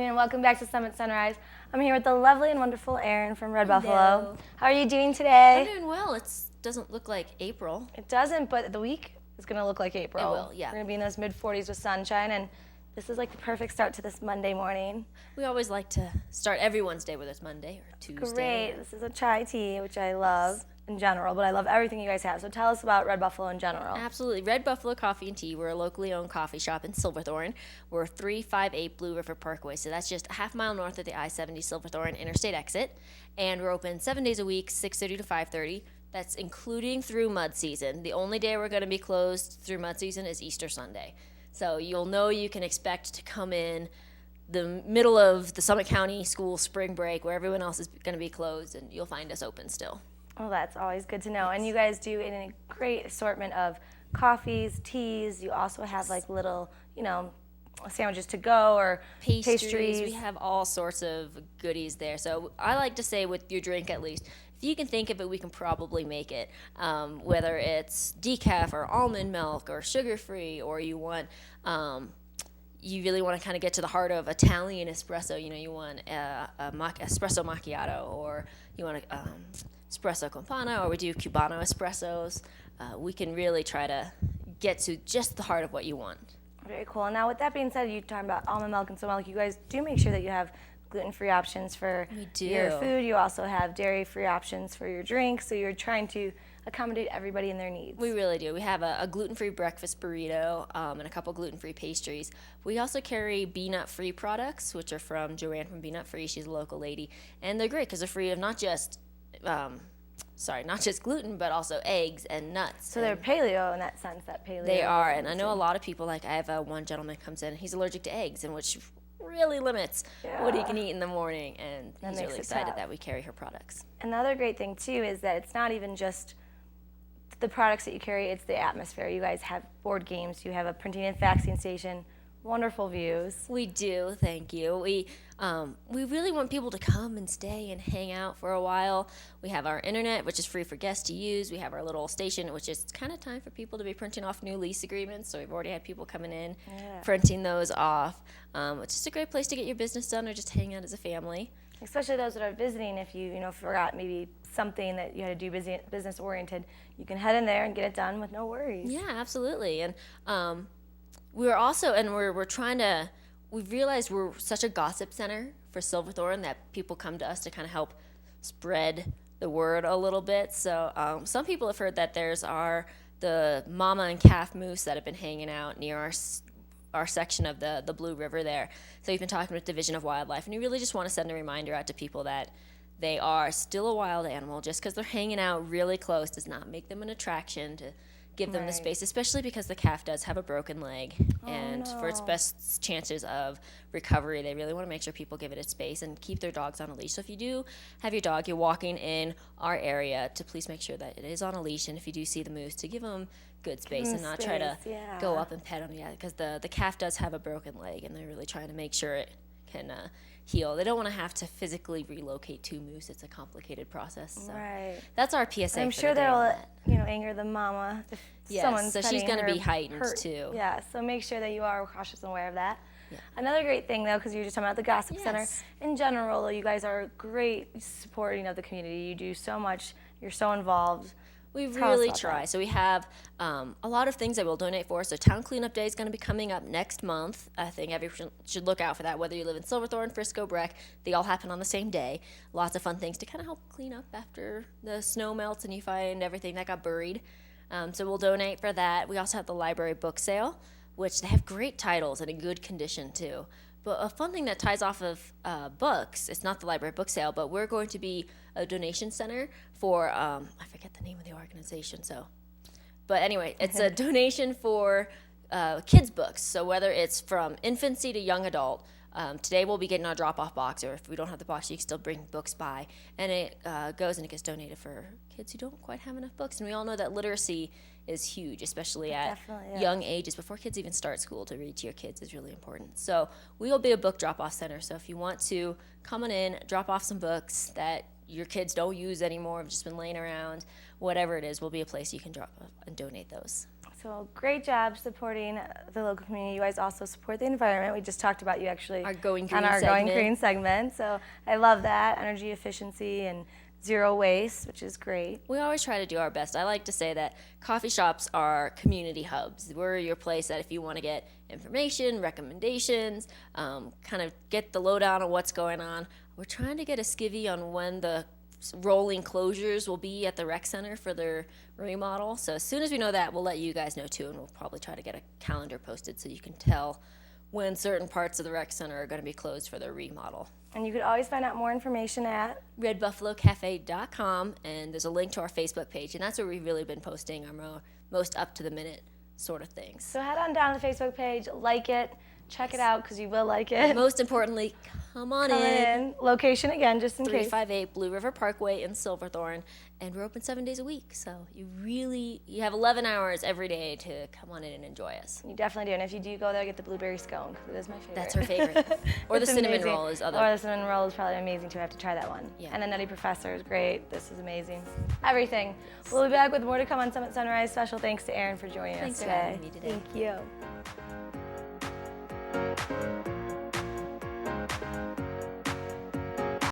And welcome back to Summit Sunrise. I'm here with the lovely and wonderful Erin from Red Hello. Buffalo. How are you doing today? I'm doing well. It doesn't look like April. It doesn't, but the week is going to look like April. It will, yeah. We're going to be in those mid-40s with sunshine, and this is like the perfect start to this Monday morning. We always like to start everyone's day, whether it's Monday or Tuesday. Great. This is a chai tea, which I love in general, but I love everything you guys have. So tell us about Red Buffalo in general. Absolutely. Red Buffalo Coffee and Tea. We're a locally owned coffee shop in Silverthorne. We're 358 Blue River Parkway, so that's just a half mile north of the I-70 Silverthorne interstate exit. And we're open 7 days a week, 6:30 to 5:30. That's including through mud season. The only day we're going to be closed through mud season is Easter Sunday. So you'll know you can expect to come in the middle of the Summit County school spring break where everyone else is going to be closed, and you'll find us open still. Well, that's always good to know. And you guys do a great assortment of coffees, teas. You also have like little, sandwiches to go or pastries. We have all sorts of goodies there. So I like to say with your drink at least, if you can think of it, we can probably make it. Whether it's decaf or almond milk or sugar-free, or you want you really want to kind of get to the heart of Italian espresso. You want espresso macchiato, or you want espresso campana, or we do Cubano espressos. We can really try to get to just the heart of what you want. Very cool. Now, with that being said, you're talking about almond milk and soy milk. You guys do make sure that you have gluten-free options for your food. You also have dairy-free options for your drinks. So you're trying to accommodate everybody in their needs. We really do. We have a gluten-free breakfast burrito and a couple gluten-free pastries. We also carry bee-nut-free products, which are from Joanne from Bee Nut Free. She's a local lady. And they're great because they're free of not just gluten, but also eggs and nuts. So they're paleo in that sense, that paleo. They are, and I know a lot of people, like I have one gentleman comes in, he's allergic to eggs, and which really limits what he can eat in the morning, and he's really excited that we carry her products. Another great thing, too, is that it's not even just the products that you carry, it's the atmosphere. You guys have board games, you have a printing and faxing station, wonderful views. We do, thank you. We really want people to come and stay and hang out for a while. We have our internet, which is free for guests to use. We have our little station, which is kind of time for people to be printing off new lease agreements. So we've already had people coming in, printing those off. It's just a great place to get your business done or just hang out as a family. Especially those that are visiting, if you forgot maybe something that you had to do business oriented, you can head in there and get it done with no worries. Yeah, absolutely. And we're trying to. We've realized we're such a gossip center for Silverthorne that people come to us to kind of help spread the word a little bit. So some people have heard that there's the mama and calf moose that have been hanging out near our section of the Blue River there. So we've been talking with Division of Wildlife, and we really just want to send a reminder out to people that they are still a wild animal. Just because they're hanging out really close does not make them an attraction to give them the space, especially because the calf does have a broken leg, and for its best chances of recovery, they really want to make sure people give it its space and keep their dogs on a leash. So if you do have your dog, you're walking in our area, to please make sure that it is on a leash, and if you do see the moose, to give them good space and not try to go up and pet them yet, because the calf does have a broken leg, and they're really trying to make sure it can heal. They don't want to have to physically relocate two moose. It's a complicated process. So that's our PSA. I'm sure that'll anger the mama if someone's so she's going to be heightened too. Yeah, so make sure that you are cautious and aware of that. Yeah. Another great thing, though, because you were just talking about the Gossip Center, in general, you guys are great supporting of the community. You do so much. You're so involved. We really try. So we have a lot of things that we'll donate for. So Town Cleanup Day is going to be coming up next month. I think everyone should look out for that, whether you live in Silverthorne, Frisco, Breck. They all happen on the same day. Lots of fun things to kind of help clean up after the snow melts and you find everything that got buried. So we'll donate for that. We also have the library book sale, which they have great titles and in good condition, too. But a fun thing that ties off of books, it's not the library book sale, but we're going to be a donation center for, I forget the name of the organization, but anyway, it's a donation for kids' books. So whether it's from infancy to young adult, today we'll be getting our drop-off box, or if we don't have the box, you can still bring books by, and it goes and it gets donated for kids who don't quite have enough books. And we all know that literacy is huge, especially at young ages. Before kids even start school, to read to your kids is really important. So we will be a book drop-off center. So if you want to come on in, drop off some books that your kids don't use anymore, have just been laying around, whatever it is, will be a place you can drop and donate those. So great job supporting the local community. You guys also support the environment. We just talked about you actually Our Going Green on our segment. Going Green segment. So I love that, energy efficiency and zero waste, which is great. We always try to do our best. I like to say that coffee shops are community hubs. We're your place that if you want to get information, recommendations, kind of get the lowdown on what's going on. We're trying to get a skivvy on when the rolling closures will be at the rec center for their remodel. So as soon as we know that, we'll let you guys know too, and we'll probably try to get a calendar posted so you can tell when certain parts of the rec center are going to be closed for their remodel. And you could always find out more information at redbuffalocafe.com, and there's a link to our Facebook page, and that's where we've really been posting our most up-to-the-minute sort of things. So head on down to the Facebook page, like it, check it out because you will like it. Most importantly, come on in. Location again, just in case. 358 Blue River Parkway in Silverthorne, and we're open 7 days a week, so you have 11 hours every day to come on in and enjoy us. You definitely do, and if you do go there, get the blueberry scone because it is my favorite. That's her favorite. Or the cinnamon amazing. roll is other. Or the cinnamon roll is probably amazing too. I have to try that one. Yeah. And the Nutty Professor is great. This is amazing. Everything. We'll be back with more to come on Summit Sunrise. Special thanks to Erin for joining Thanks us for today. having me today. Thank you.